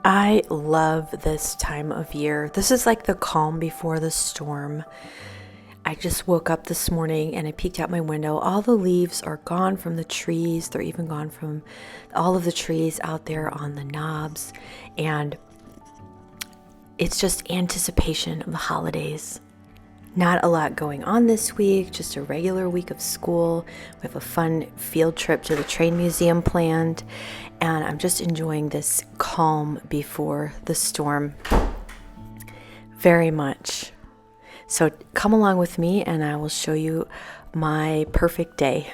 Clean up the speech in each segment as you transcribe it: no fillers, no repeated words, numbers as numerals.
I love this time of year. This is like the calm before the storm. I just woke up this morning and I peeked out my window. All the leaves are gone from the trees. They're even gone from all of the trees out there on the knobs. And it's just anticipation of the holidays. Not a lot going on this week, just a regular week of school. We have a fun field trip to the train museum planned, and I'm just enjoying this calm before the storm very much. So come along with me and I will show you my perfect day.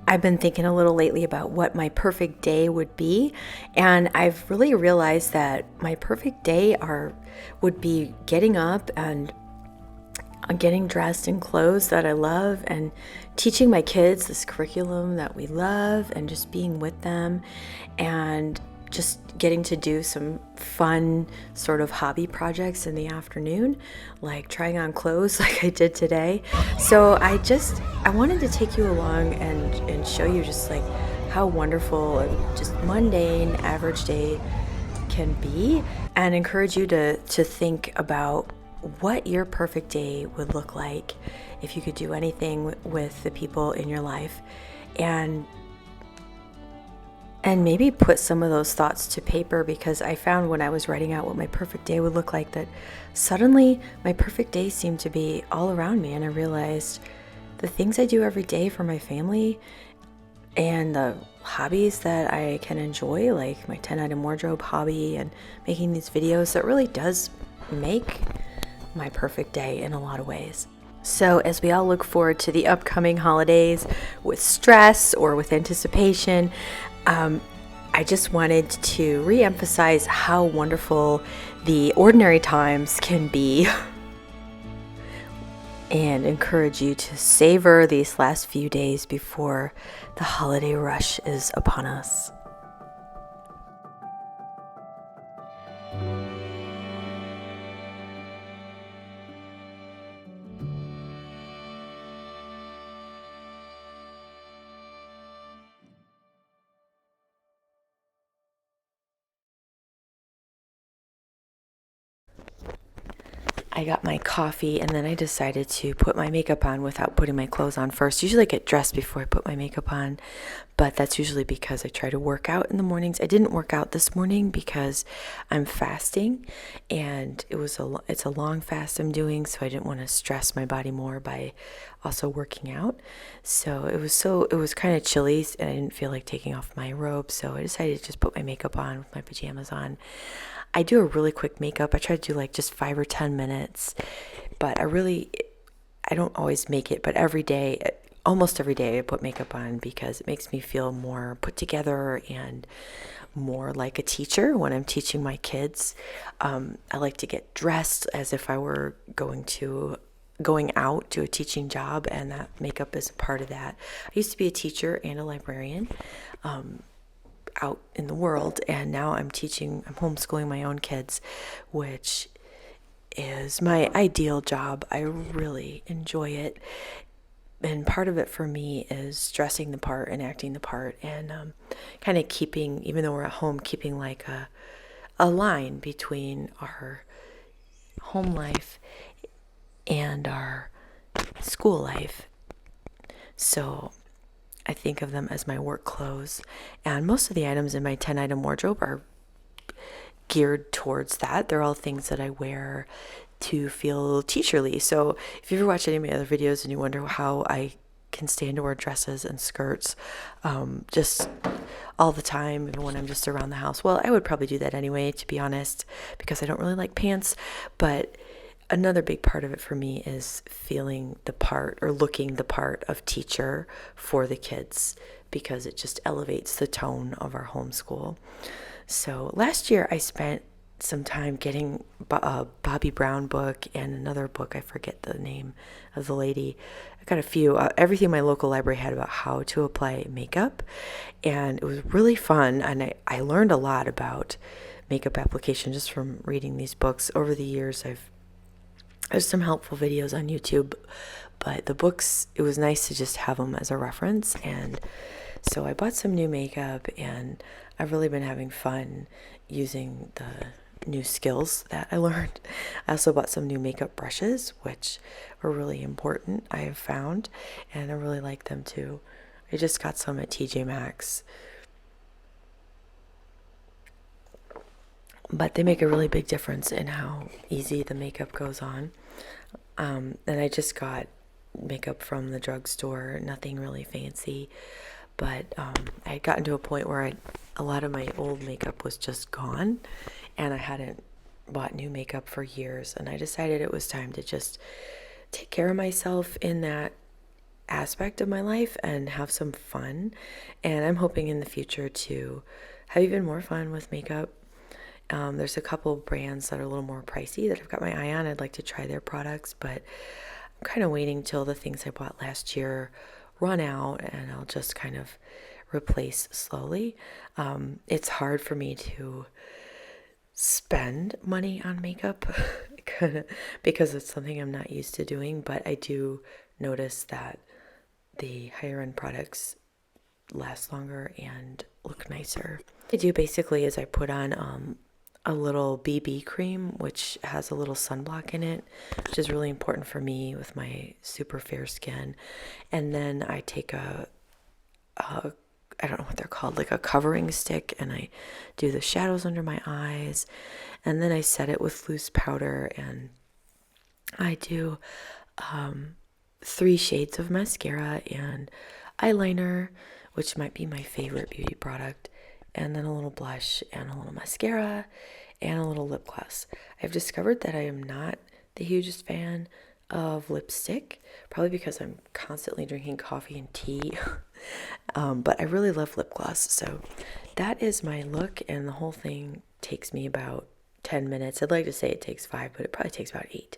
I've been thinking a little lately about what my perfect day would be, and I've really realized that my perfect day would be getting up and getting dressed in clothes that I love and teaching my kids this curriculum that we love and just being with them and just getting to do some fun sort of hobby projects in the afternoon, like trying on clothes like I did today. So I wanted to take you along and show you just like how wonderful and just mundane average day can be, and encourage you to think about what your perfect day would look like if you could do anything with the people in your life, and maybe put some of those thoughts to paper, because I found when I was writing out what my perfect day would look like that suddenly my perfect day seemed to be all around me, and I realized the things I do every day for my family and the hobbies that I can enjoy, like my 10-item wardrobe hobby and making these videos, that really does make my perfect day in a lot of ways. So as we all look forward to the upcoming holidays with stress or with anticipation, I just wanted to re-emphasize how wonderful the ordinary times can be and encourage you to savor these last few days before the holiday rush is upon us. I got my coffee and then I decided to put my makeup on without putting my clothes on first. Usually I get dressed before I put my makeup on, but that's usually because I try to work out in the mornings. I didn't work out this morning because I'm fasting, and it's a long fast I'm doing, so I didn't want to stress my body more by also working out. So it was kind of chilly and I didn't feel like taking off my robe, so I decided to just put my makeup on with my pajamas on. I do a really quick makeup. I try to do like just 5 or 10 minutes, but I don't always make it, but almost every day I put makeup on because it makes me feel more put together and more like a teacher when I'm teaching my kids. I like to get dressed as if I were going out to a teaching job, and that makeup is a part of that. I used to be a teacher and a librarian out in the world, and now I'm homeschooling my own kids, which is my ideal job. I really enjoy it, and part of it for me is dressing the part and acting the part, and kind of keeping, even though we're at home, keeping like a line between our home life and our school life. So I think of them as my work clothes, and most of the items in my 10-item wardrobe are geared towards that. They're all things that I wear to feel teacherly. So if you ever watch any of my other videos and you wonder how I can stand to wear dresses and skirts just all the time, even when I'm just around the house, well, I would probably do that anyway, to be honest, because I don't really like pants. But another big part of it for me is feeling the part or looking the part of teacher for the kids, because it just elevates the tone of our homeschool. So last year I spent some time getting a Bobby Brown book and another book, I forget the name of the lady. I got a few, everything my local library had about how to apply makeup, and it was really fun, and I learned a lot about makeup application just from reading these books. Over the years there's some helpful videos on YouTube, but the books, it was nice to just have them as a reference. And so I bought some new makeup, and I've really been having fun using the new skills that I learned. I also bought some new makeup brushes, which are really important, I have found, and I really like them too. I just got some at TJ Maxx, but they make a really big difference in how easy the makeup goes on. And I just got makeup from the drugstore, nothing really fancy, but I had gotten to a point where a lot of my old makeup was just gone, and I hadn't bought new makeup for years, and I decided it was time to just take care of myself in that aspect of my life and have some fun. And I'm hoping in the future to have even more fun with makeup. There's a couple brands that are a little more pricey that I've got my eye on. I'd like to try their products, but I'm kind of waiting till the things I bought last year run out, and I'll just kind of replace slowly. It's hard for me to spend money on makeup because it's something I'm not used to doing, but I do notice that the higher end products last longer and look nicer. What I do basically is I put on a little BB cream, which has a little sunblock in it, which is really important for me with my super fair skin. And then I take I don't know what they're called, like a covering stick, and I do the shadows under my eyes, and then I set it with loose powder, and I do 3 shades of mascara and eyeliner, which might be my favorite beauty product, and then a little blush and a little mascara and a little lip gloss. I've discovered that I am not the hugest fan of lipstick, probably because I'm constantly drinking coffee and tea. But I really love lip gloss. So that is my look, and the whole thing takes me about 10 minutes. I'd like to say it takes 5, but it probably takes about 8.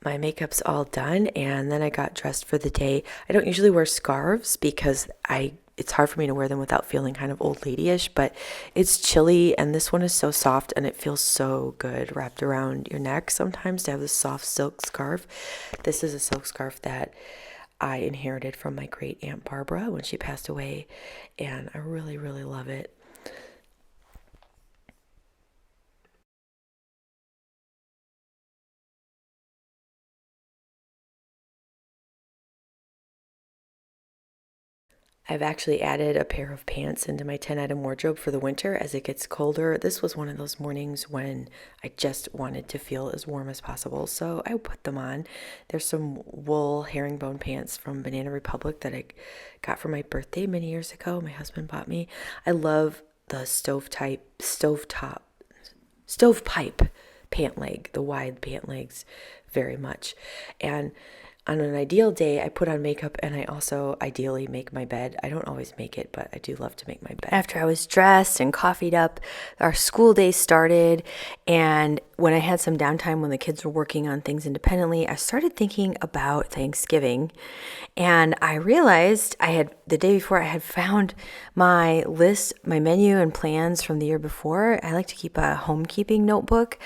My makeup's all done, and then I got dressed for the day. I don't usually wear scarves because it's hard for me to wear them without feeling kind of old ladyish, but it's chilly, and this one is so soft, and it feels so good wrapped around your neck sometimes to have this soft silk scarf. This is a silk scarf that I inherited from my great Aunt Barbara when she passed away, and I really, really love it. I've actually added a pair of pants into my 10-item wardrobe for the winter as it gets colder. This was one of those mornings when I just wanted to feel as warm as possible, so I put them on. There's some wool herringbone pants from Banana Republic that I got for my birthday many years ago. My husband bought me. I love the stovepipe pant leg, the wide pant legs, very much. And on an ideal day, I put on makeup, and I also ideally make my bed. I don't always make it, but I do love to make my bed. After I was dressed and coffeeed up, our school day started, and when I had some downtime when the kids were working on things independently, I started thinking about Thanksgiving, and I realized the day before, I had found my list, my menu and plans from the year before. I like to keep a homekeeping notebook,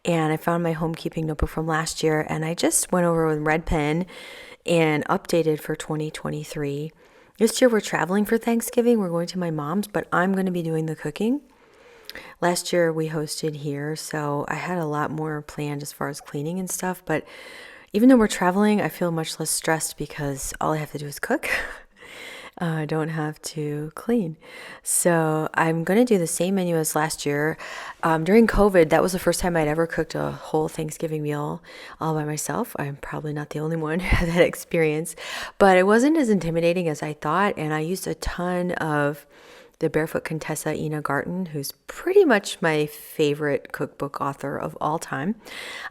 and I found my homekeeping notebook from last year, and I just went over with red pen and updated for 2023. This year we're traveling for Thanksgiving. We're going to my mom's, but I'm going to be doing the cooking. Last year we hosted here, so I had a lot more planned as far as cleaning and stuff, but even though we're traveling, I feel much less stressed because all I have to do is cook. I don't have to clean. So I'm going to do the same menu as last year. During COVID, that was the first time I'd ever cooked a whole Thanksgiving meal all by myself. I'm probably not the only one who had that experience, but it wasn't as intimidating as I thought. And I used a ton of the Barefoot Contessa Ina Garten, who's pretty much my favorite cookbook author of all time.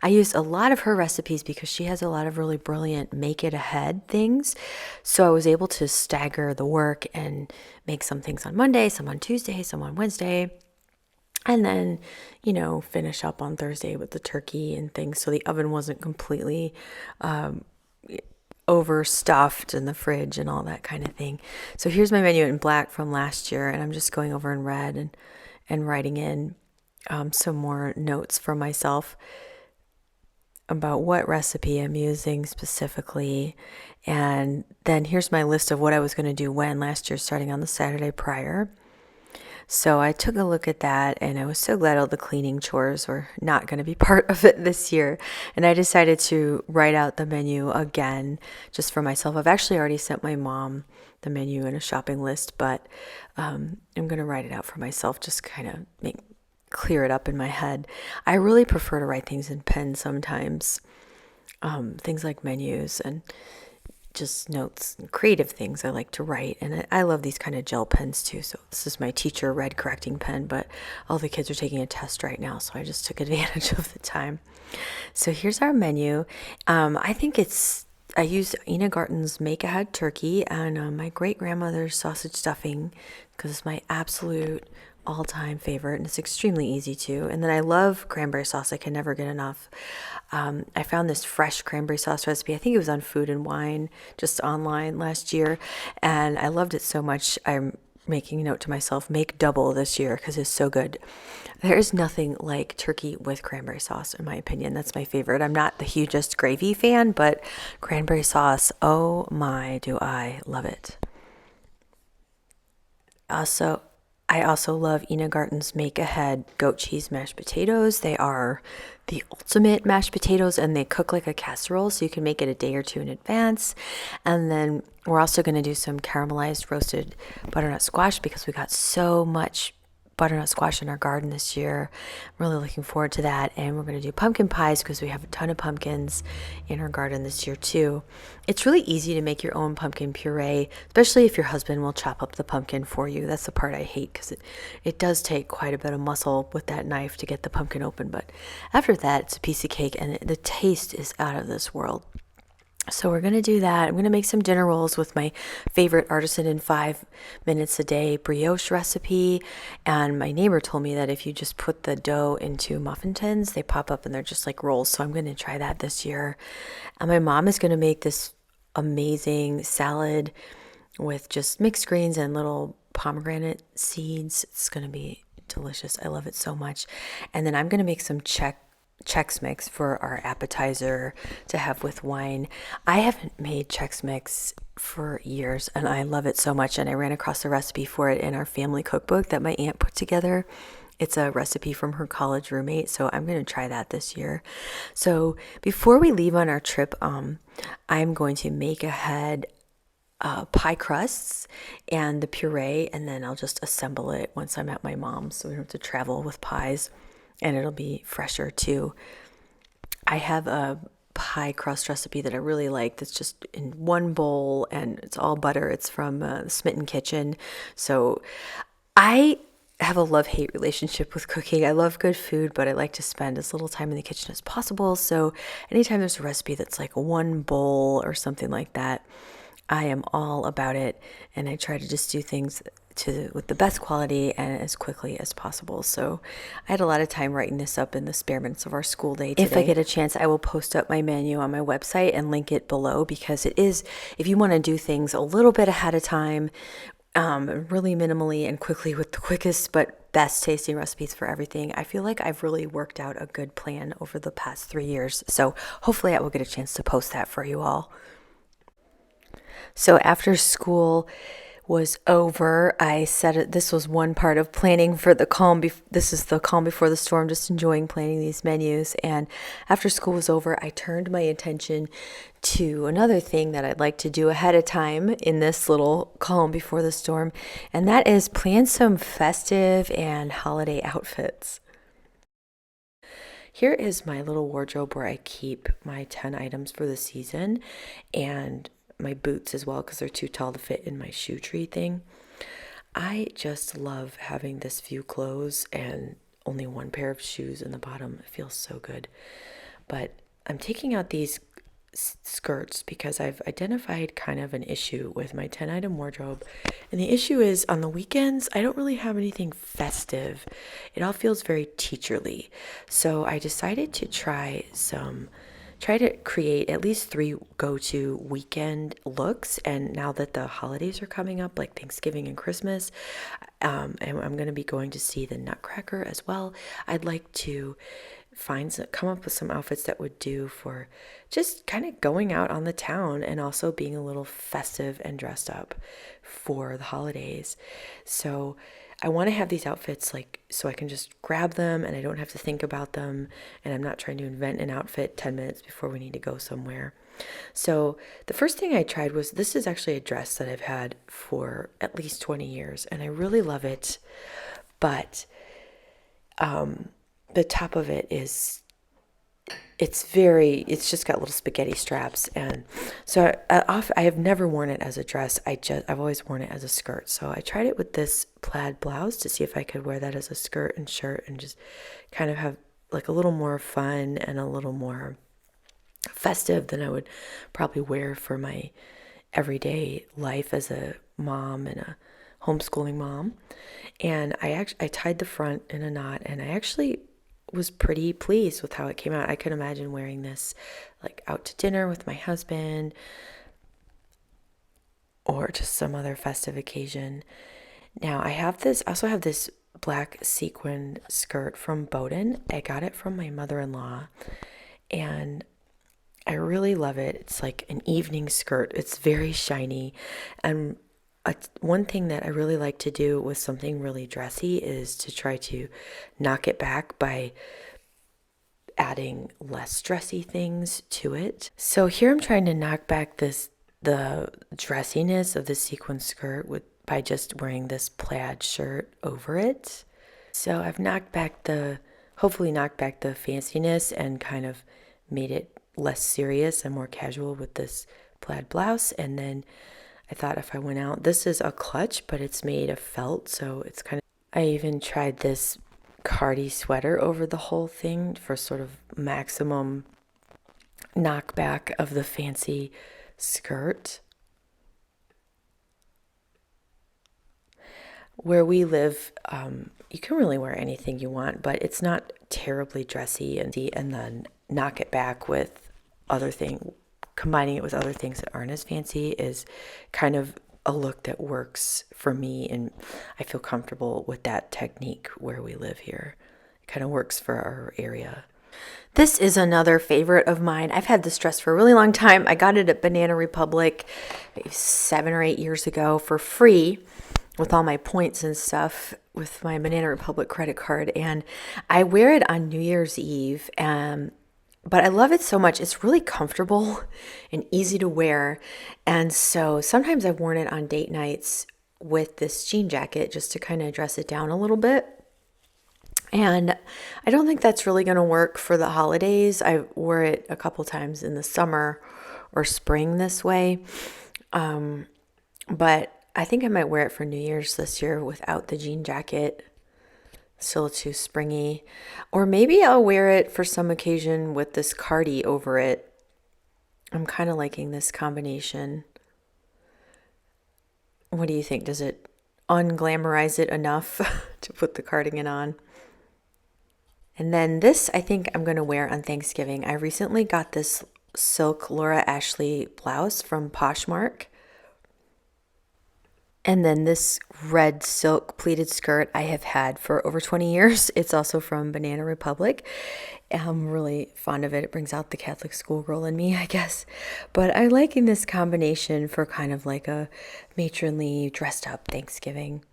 I used a lot of her recipes because she has a lot of really brilliant make it ahead things. So I was able to stagger the work and make some things on Monday, some on Tuesday, some on Wednesday. And then, finish up on Thursday with the turkey and things. So the oven wasn't completely overstuffed in the fridge and all that kind of thing. So here's my menu in black from last year, and I'm just going over in red and writing in some more notes for myself about what recipe I'm using specifically. And then here's my list of what I was going to do when last year, starting on the Saturday prior. So I took a look at that, and I was so glad all the cleaning chores were not going to be part of it this year. And I decided to write out the menu again just for myself. I've actually already sent my mom the menu and a shopping list, but I'm going to write it out for myself, just kind of clear it up in my head. I really prefer to write things in pen sometimes, things like menus and just notes and creative things I like to write. And I love these kind of gel pens too. So this is my teacher red correcting pen, but all the kids are taking a test right now, so I just took advantage of the time. So here's our menu. I used Ina Garten's Make Ahead turkey and my great grandmother's sausage stuffing because it's my absolute all-time favorite, and it's extremely easy too. And then I love cranberry sauce. I can never get enough. I found this fresh cranberry sauce recipe. I think it was on Food and Wine, just online last year, and I loved it so much. I'm making a note to myself, make double this year because it's so good. There's nothing like turkey with cranberry sauce, in my opinion. That's my favorite. I'm not the hugest gravy fan, but cranberry sauce, oh my, do I love it. I also love Ina Garten's Make Ahead goat cheese mashed potatoes. They are the ultimate mashed potatoes, and they cook like a casserole, so you can make it a day or two in advance. And then we're also going to do some caramelized roasted butternut squash because we got so much butternut squash in our garden this year. I'm really looking forward to that. And we're going to do pumpkin pies because we have a ton of pumpkins in our garden this year too. It's really easy to make your own pumpkin puree, especially if your husband will chop up the pumpkin for you. That's the part I hate because it does take quite a bit of muscle with that knife to get the pumpkin open. But after that, it's a piece of cake, and the taste is out of this world. So we're going to do that. I'm going to make some dinner rolls with my favorite artisan in 5 minutes a day brioche recipe. And my neighbor told me that if you just put the dough into muffin tins, they pop up and they're just like rolls. So I'm going to try that this year. And my mom is going to make this amazing salad with just mixed greens and little pomegranate seeds. It's going to be delicious. I love it so much. And then I'm going to make some Chex Mix for our appetizer to have with wine. I haven't made Chex Mix for years, and I love it so much. And I ran across a recipe for it in our family cookbook that my aunt put together. It's a recipe from her college roommate, so I'm going to try that this year. So before we leave on our trip, I'm going to make ahead pie crusts and the puree, and then I'll just assemble it once I'm at my mom's, so we don't have to travel with pies. And it'll be fresher too. I have a pie crust recipe that I really like that's just in one bowl and it's all butter. It's from Smitten Kitchen. So I have a love-hate relationship with cooking. I love good food, but I like to spend as little time in the kitchen as possible. So anytime there's a recipe that's like one bowl or something like that, I am all about it. And I try to just do things with the best quality and as quickly as possible. So I had a lot of time writing this up in the spare minutes of our school day today. If I get a chance, I will post up my menu on my website and link it below, because it is, if you want to do things a little bit ahead of time, really minimally and quickly with the quickest but best tasting recipes for everything, I feel like I've really worked out a good plan over the past 3 years. So hopefully I will get a chance to post that for you all. So after school was over, I said this was one part of planning for the calm. This is the calm before the storm, just enjoying planning these menus. And after school was over, I turned my attention to another thing that I'd like to do ahead of time in this little calm before the storm, and that is plan some festive and holiday outfits. Here is my little wardrobe where I keep my 10 items for the season, and my boots as well because they're too tall to fit in my shoe tree thing. I just love having this few clothes and only one pair of shoes in the bottom. It feels so good. But I'm taking out these skirts because I've identified kind of an issue with my 10 item wardrobe. And the issue is on the weekends, I don't really have anything festive. It all feels very teacherly. So I decided to try to create at least 3 go-to weekend looks. And now that the holidays are coming up, like Thanksgiving and Christmas, and I'm going to be going to see the Nutcracker as well, I'd like to come up with some outfits that would do for just kind of going out on the town and also being a little festive and dressed up for the holidays. So I want to have these outfits like so I can just grab them and I don't have to think about them, and I'm not trying to invent an outfit 10 minutes before we need to go somewhere. So the first thing I tried was, this is actually a dress that I've had for at least 20 years and I really love it, but the top of it is, it's just got little spaghetti straps. And so I have never worn it as a dress. I've always worn it as a skirt. So I tried it with this plaid blouse to see if I could wear that as a skirt and shirt and just kind of have like a little more fun and a little more festive than I would probably wear for my everyday life as a mom and a homeschooling mom. And I tied the front in a knot, and I actually was pretty pleased with how it came out. I could imagine wearing this like out to dinner with my husband or just some other festive occasion. Now I also have this black sequin skirt from Bowden. I got it from my mother-in-law and I really love it. It's like an evening skirt. It's very shiny. And one thing that I really like to do with something really dressy is to try to knock it back by adding less dressy things to it. So here I'm trying to knock back the dressiness of the sequin skirt by just wearing this plaid shirt over it. So I've hopefully knocked back the fanciness and kind of made it less serious and more casual with this plaid blouse. And then I thought if I went out, this is a clutch, but it's made of felt, so it's kind of, I even tried this cardi sweater over the whole thing for sort of maximum knockback of the fancy skirt. Where we live, you can really wear anything you want, but it's not terribly dressy, and then knock it back with combining it with other things that aren't as fancy is kind of a look that works for me, and I feel comfortable with that technique where we live here. It kind of works for our area. This is another favorite of mine. I've had this dress for a really long time. I got it at Banana Republic maybe 7 or 8 years ago for free with all my points and stuff with my Banana Republic credit card, and I wear it on New Year's Eve. But I love it so much. It's really comfortable and easy to wear. And so sometimes I've worn it on date nights with this jean jacket just to kind of dress it down a little bit. And I don't think that's really going to work for the holidays. I wore it a couple times in the summer or spring this way. But I think I might wear it for New Year's this year without the jean jacket. Still too springy. Or maybe I'll wear it for some occasion with this cardi over it. I'm kind of liking this combination. What do you think? Does it unglamorize it enough to put the cardigan on? And then this I think I'm going to wear on Thanksgiving. I recently got this silk Laura Ashley blouse from Poshmark. And then this red silk pleated skirt I have had for over 20 years. It's also from Banana Republic. I'm really fond of it. It brings out the Catholic schoolgirl in me, I guess. But I liking this combination for kind of like a matronly dressed up Thanksgiving.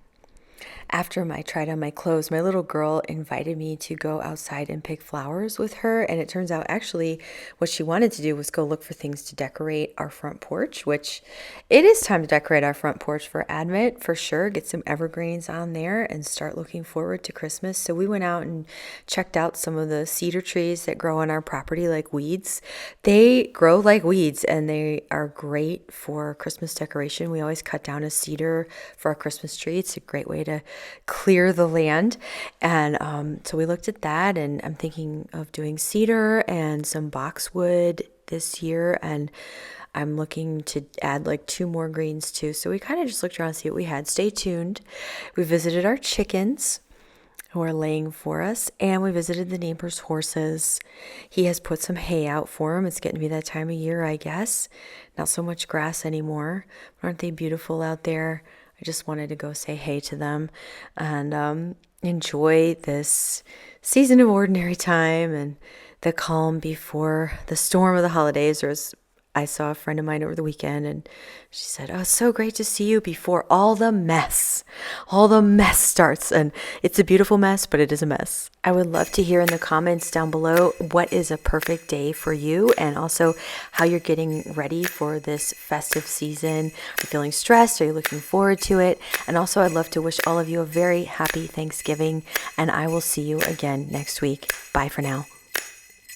After I tried on my clothes, my little girl invited me to go outside and pick flowers with her. And it turns out actually what she wanted to do was go look for things to decorate our front porch, which it is time to decorate our front porch for Advent for sure. Get some evergreens on there and start looking forward to Christmas. So we went out and checked out some of the cedar trees that grow on our property like weeds. They grow like weeds and they are great for Christmas decoration. We always cut down a cedar for our Christmas tree. It's a great way to clear the land. And so we looked at that, and I'm thinking of doing cedar and some boxwood this year, and I'm looking to add like 2 more greens too. So we kind of just looked around to see what we had. Stay tuned. We visited our chickens who are laying for us, and we visited the neighbor's horses. He has put some hay out for them. It's getting to be that time of year, I guess. Not so much grass anymore. Aren't they beautiful out there? I just wanted to go say hey to them and enjoy this season of ordinary time and the calm before the storm of the holidays, or as I saw a friend of mine over the weekend, and she said, "Oh, it's so great to see you before all the mess starts." And it's a beautiful mess, but it is a mess. I would love to hear in the comments down below what is a perfect day for you, and also how you're getting ready for this festive season. Are you feeling stressed? Are you looking forward to it? And also, I'd love to wish all of you a very happy Thanksgiving, and I will see you again next week. Bye for now.